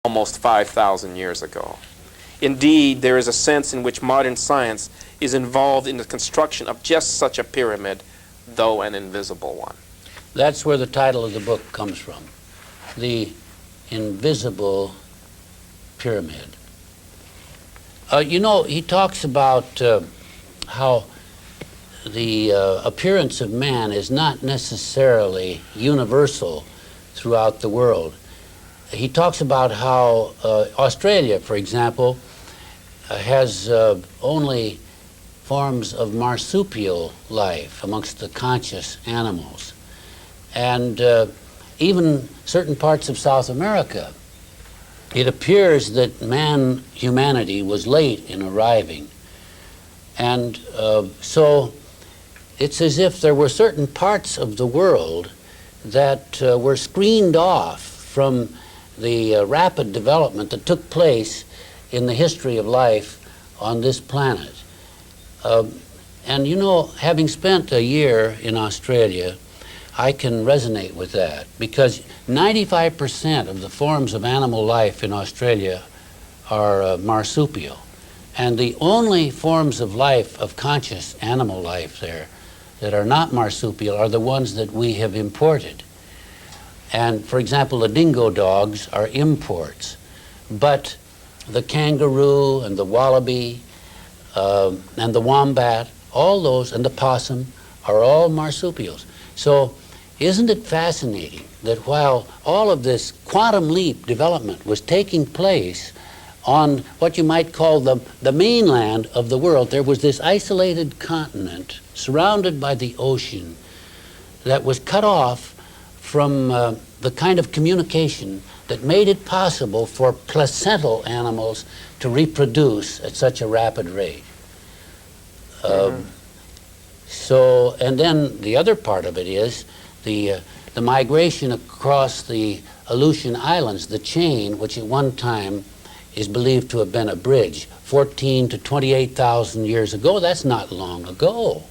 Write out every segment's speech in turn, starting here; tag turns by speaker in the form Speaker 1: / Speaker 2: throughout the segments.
Speaker 1: almost 5,000 years ago. Indeed, there is a sense in which modern science is involved in the construction of just such a pyramid, though an invisible one.
Speaker 2: That's where the title of the book comes from, The Invisible Pyramid. You know, he talks about how the appearance of man is not necessarily universal throughout the world. He talks about how Australia, for example, has only forms of marsupial life amongst the conscious animals. And even certain parts of South America, it appears that humanity was late in arriving. And so it's as if there were certain parts of the world that were screened off from the rapid development that took place in the history of life on this planet. And you know, having spent a year in Australia, I can resonate with that, because 95% of the forms of animal life in Australia are marsupial. And the only forms of life, of conscious animal life there, that are not marsupial are the ones that we have imported. And for example, the dingo dogs are imports, but the kangaroo and the wallaby and the wombat, all those, and the possum are all marsupials. So isn't it fascinating that while all of this quantum leap development was taking place on what you might call the mainland of the world, there was this isolated continent surrounded by the ocean that was cut off from the kind of communication that made it possible for placental animals to reproduce at such a rapid rate. So, and then the other part of it is the migration across the Aleutian Islands, the chain, which at one time is believed to have been a bridge, 14 to 28,000 years ago. That's not long ago.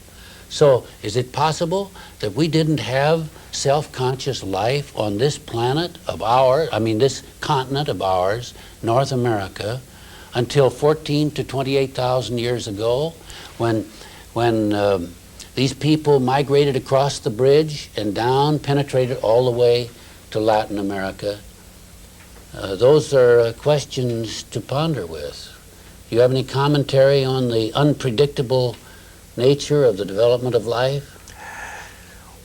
Speaker 2: So is it possible that we didn't have self-conscious life on this planet of ours, this continent of ours, North America, until 14 to 28,000 years ago, when these people migrated across the bridge and down, penetrated all the way to Latin America? Those are questions to ponder with. Do you have any commentary on the unpredictable nature of the development of life?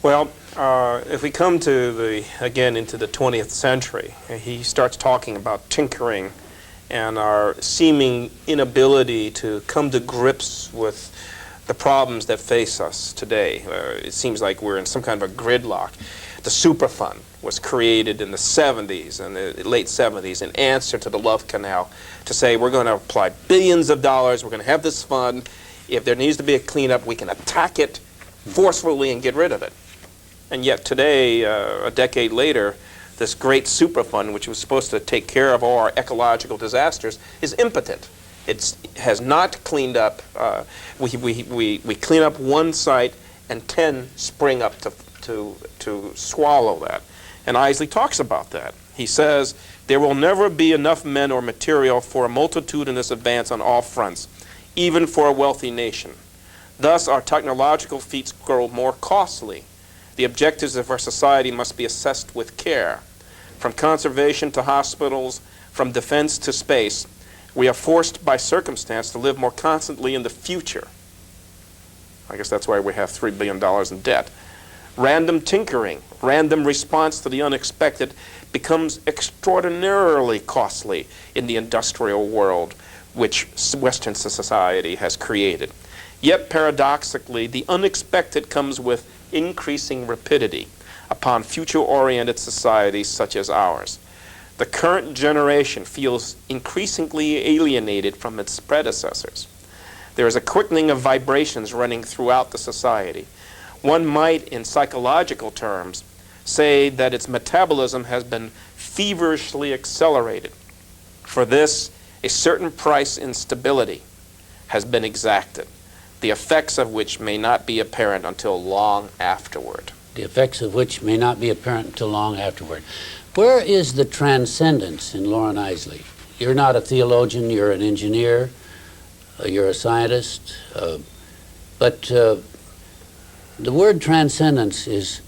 Speaker 1: Well, if we come to into the 20th century, he starts talking about tinkering and our seeming inability to come to grips with the problems that face us today. It seems like we're in some kind of a gridlock. The Superfund was created in the 70s, in the late 70s, in answer to the Love Canal, to say we're going to apply billions of dollars, we're going to have this fund. If there needs to be a cleanup, we can attack it forcefully and get rid of it. And yet today, a decade later, this great Superfund, which was supposed to take care of all our ecological disasters, is impotent. It has not cleaned up. We clean up one site and 10 spring up to swallow that. And Eiseley talks about that. He says, there will never be enough men or material for a multitudinous advance on all fronts, even for a wealthy nation. Thus, our technological feats grow more costly. The objectives of our society must be assessed with care. From conservation to hospitals, from defense to space, we are forced by circumstance to live more constantly in the future. I guess that's why we have $3 billion in debt. Random tinkering, random response to the unexpected becomes extraordinarily costly in the industrial world which Western society has created. Yet paradoxically, the unexpected comes with increasing rapidity upon future-oriented societies such as ours. The current generation feels increasingly alienated from its predecessors. There is a quickening of vibrations running throughout the society. One might, in psychological terms, say that its metabolism has been feverishly accelerated. For this, a certain price in stability has been exacted, the effects of which may not be apparent until long afterward.
Speaker 2: The effects of which may not be apparent until long afterward. Where is the transcendence in Loren Eiseley? You're not a theologian, you're an engineer, you're a scientist, but the word transcendence is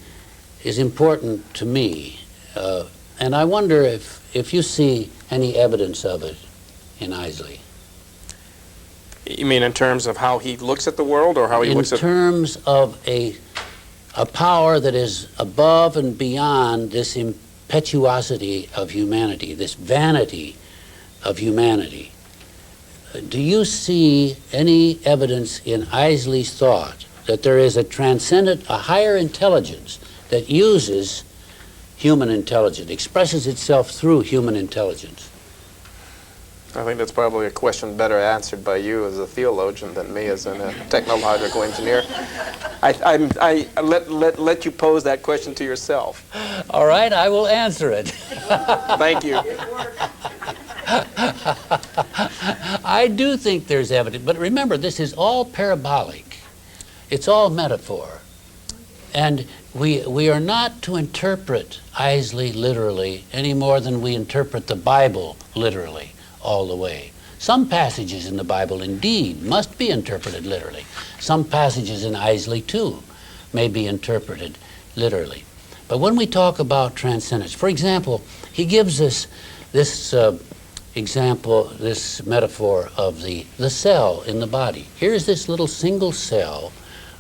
Speaker 2: important to me, and I wonder if you see any evidence of it in Eiseley.
Speaker 1: You mean in terms of how he looks at the world, or how he looks at...
Speaker 2: In terms of a power that is above and beyond this impetuosity of humanity, this vanity of humanity. Do you see any evidence in Eiseley's thought that there is a transcendent, a higher intelligence that uses human intelligence, expresses itself through human intelligence?
Speaker 1: I think that's probably a question better answered by you as a theologian than me as a technological engineer. I let you pose that question to yourself.
Speaker 2: All right, I will answer it.
Speaker 1: Thank you.
Speaker 2: I do think there's evidence, but remember, this is all parabolic. It's all metaphor. And we are not to interpret Eiseley literally any more than we interpret the Bible literally all the way. Some passages in the Bible, indeed, must be interpreted literally. Some passages in Eiseley, too, may be interpreted literally. But when we talk about transcendence, for example, he gives us this example, this metaphor of the cell in the body. Here's this little single cell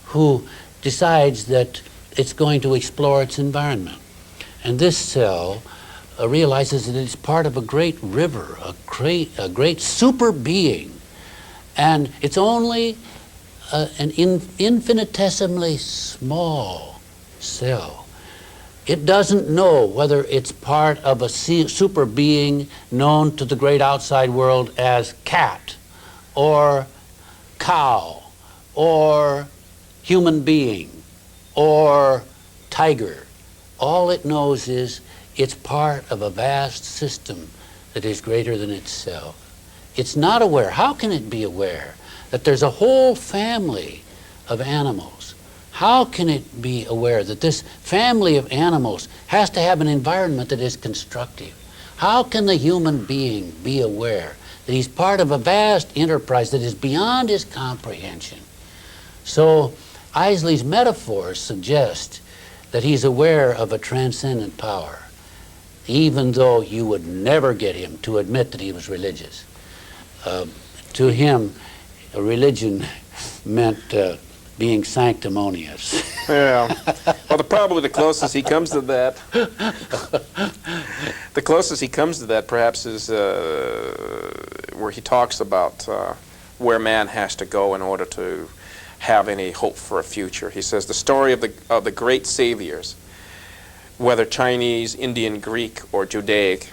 Speaker 2: who decides that it's going to explore its environment. And this cell realizes that it's part of a great river, a great super being. And it's only an infinitesimally small cell. It doesn't know whether it's part of a super being known to the great outside world as cat or cow or human being or tiger. All it knows is it's part of a vast system that is greater than itself. It's not aware. How can it be aware that there's a whole family of animals? How can it be aware that this family of animals has to have an environment that is constructive? How can the human being be aware that he's part of a vast enterprise that is beyond his comprehension? So Eiseley's metaphors suggest that he's aware of a transcendent power, even though you would never get him to admit that he was religious. To him, a religion meant being sanctimonious.
Speaker 1: Yeah. Well, probably the closest he comes to that, the closest he comes to that perhaps is where he talks about where man has to go in order to have any hope for a future. He says the story of the great saviors, whether Chinese, Indian, Greek, or Judaic,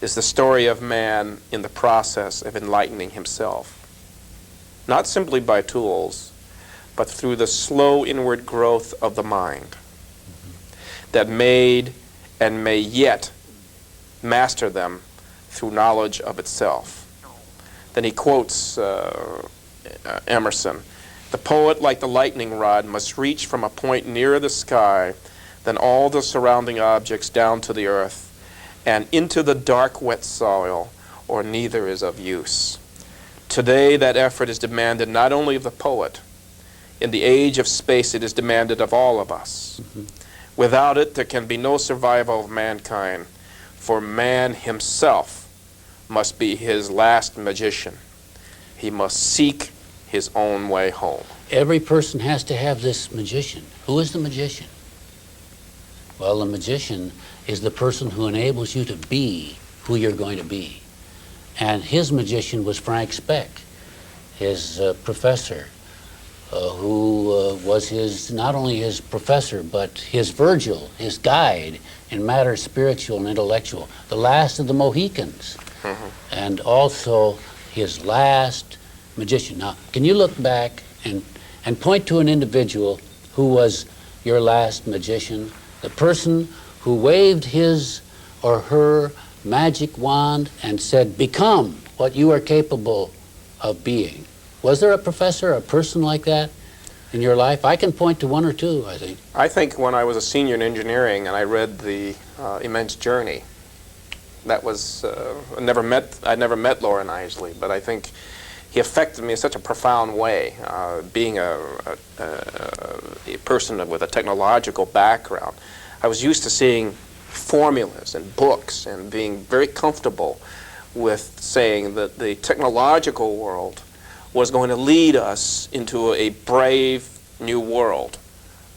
Speaker 1: is the story of man in the process of enlightening himself. Not simply by tools, but through the slow inward growth of the mind that made and may yet master them through knowledge of itself. Then he quotes Emerson, "The poet, like the lightning rod, must reach from a point nearer the sky than all the surrounding objects down to the earth and into the dark, wet soil, or neither is of use." Today, that effort is demanded not only of the poet. In the age of space, it is demanded of all of us. Mm-hmm. Without it, there can be no survival of mankind, for man himself must be his last magician. He must seek his own way home.
Speaker 2: Every person has to have this magician. Who is the magician? Well, the magician is the person who enables you to be who you're going to be. And his magician was Frank Speck, his professor, who was not only his professor, but his Virgil, his guide in matters spiritual and intellectual, the last of the Mohicans, and also his last magician. Now, can you look back and point to an individual who was your last magician? The person who waved his or her magic wand and said, "Become what you are capable of being." Was there a professor, a person like that? in your life? I can point to one or two, I think.
Speaker 1: I think when I was a senior in engineering and I read The Immense Journey, that was, I'd never met Loren Eiseley, but I think he affected me in such a profound way. Being a person with a technological background, I was used to seeing formulas and books and being very comfortable with saying that the technological world was going to lead us into a brave new world,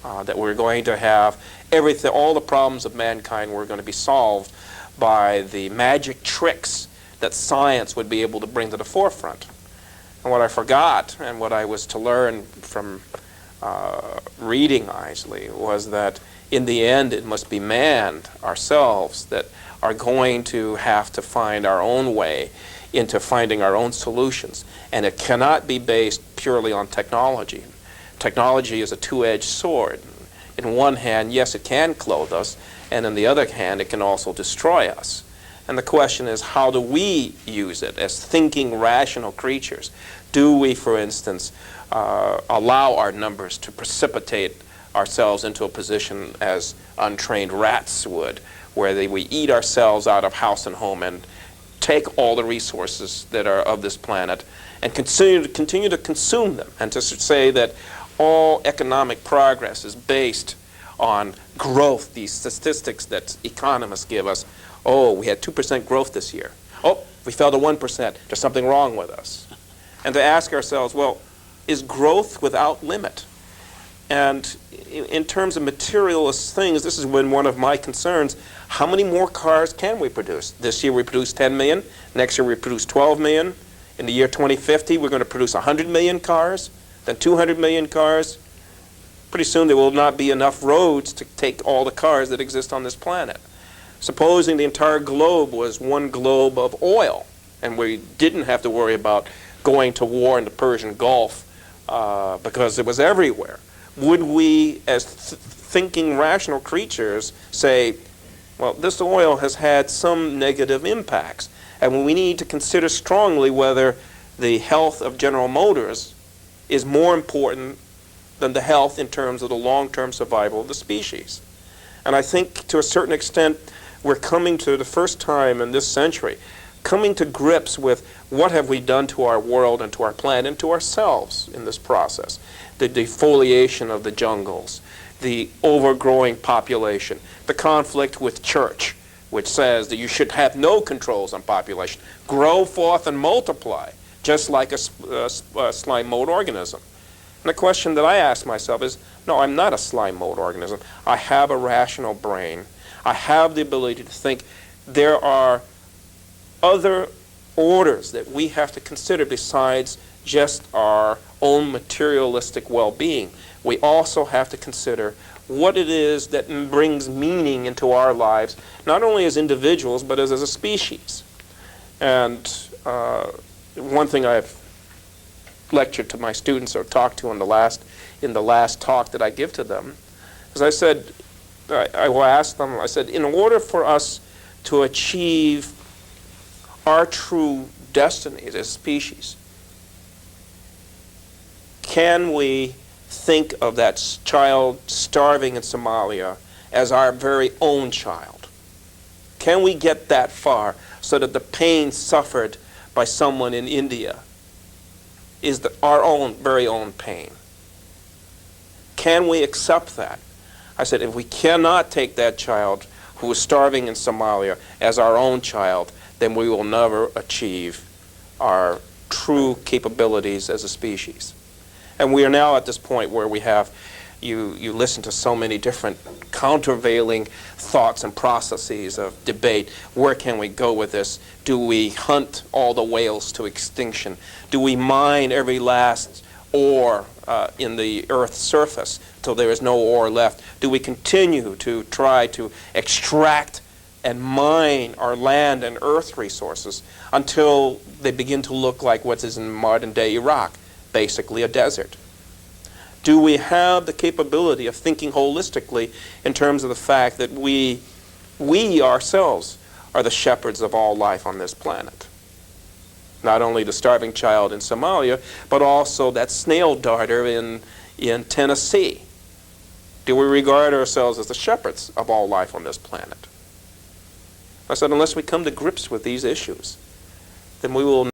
Speaker 1: that we're going to have everything, all the problems of mankind were going to be solved by the magic tricks that science would be able to bring to the forefront. And what I forgot, and what I was to learn from reading Eiseley, was that in the end it must be man, ourselves, that are going to have to find our own way into finding our own solutions. And it cannot be based purely on technology. Technology is a two-edged sword. In one hand, yes, it can clothe us, and on the other hand, it can also destroy us. And the question is, how do we use it as thinking, rational creatures? Do we, for instance, allow our numbers to precipitate ourselves into a position as untrained rats would, where we eat ourselves out of house and home and take all the resources that are of this planet and continue to consume them, and to say that all economic progress is based on growth, these statistics that economists give us. Oh, we had 2% growth this year. Oh, we fell to 1%. There's something wrong with us. And to ask ourselves, well, is growth without limit? And in terms of materialist things, this is one of my concerns. How many more cars can we produce? This year we produced 10 million. Next year we produce 12 million. In the year 2050, we're going to produce 100 million cars, then 200 million cars. Pretty soon there will not be enough roads to take all the cars that exist on this planet. Supposing the entire globe was one globe of oil, and we didn't have to worry about going to war in the Persian Gulf because it was everywhere. Would we, as thinking rational creatures, say, well, this oil has had some negative impacts, and we need to consider strongly whether the health of General Motors is more important than the health in terms of the long-term survival of the species. And I think to a certain extent we're coming to, the first time in this century, coming to grips with what have we done to our world and to our planet and to ourselves in this process. The defoliation of the jungles, the overgrowing population, the conflict with church, which says that you should have no controls on population. Grow forth and multiply, just like a slime mold organism. And the question that I ask myself is, no, I'm not a slime mold organism. I have a rational brain. I have the ability to think. There are other orders that we have to consider besides just our own materialistic well-being. We also have to consider what it is that brings meaning into our lives, not only as individuals, but as a species. And one thing I've lectured to my students or talked to in the last talk that I give to them, is I said, I will ask them, I said, in order for us to achieve our true destiny as a species, can we think of that child starving in Somalia as our very own child? Can we get that far so that the pain suffered by someone in India is our own, very own pain? Can we accept that? I said, if we cannot take that child who is starving in Somalia as our own child, then we will never achieve our true capabilities as a species. And we are now at this point where we have, you listen to so many different countervailing thoughts and processes of debate. Where can we go with this? Do we hunt all the whales to extinction? Do we mine every last ore in the Earth's surface till there is no ore left? Do we continue to try to extract and mine our land and earth resources until they begin to look like what is in modern-day Iraq, basically a desert? Do we have the capability of thinking holistically in terms of the fact that we ourselves are the shepherds of all life on this planet? Not only the starving child in Somalia, but also that snail darter in in Tennessee? Do we regard ourselves as the shepherds of all life on this planet? I said, unless we come to grips with these issues, then we will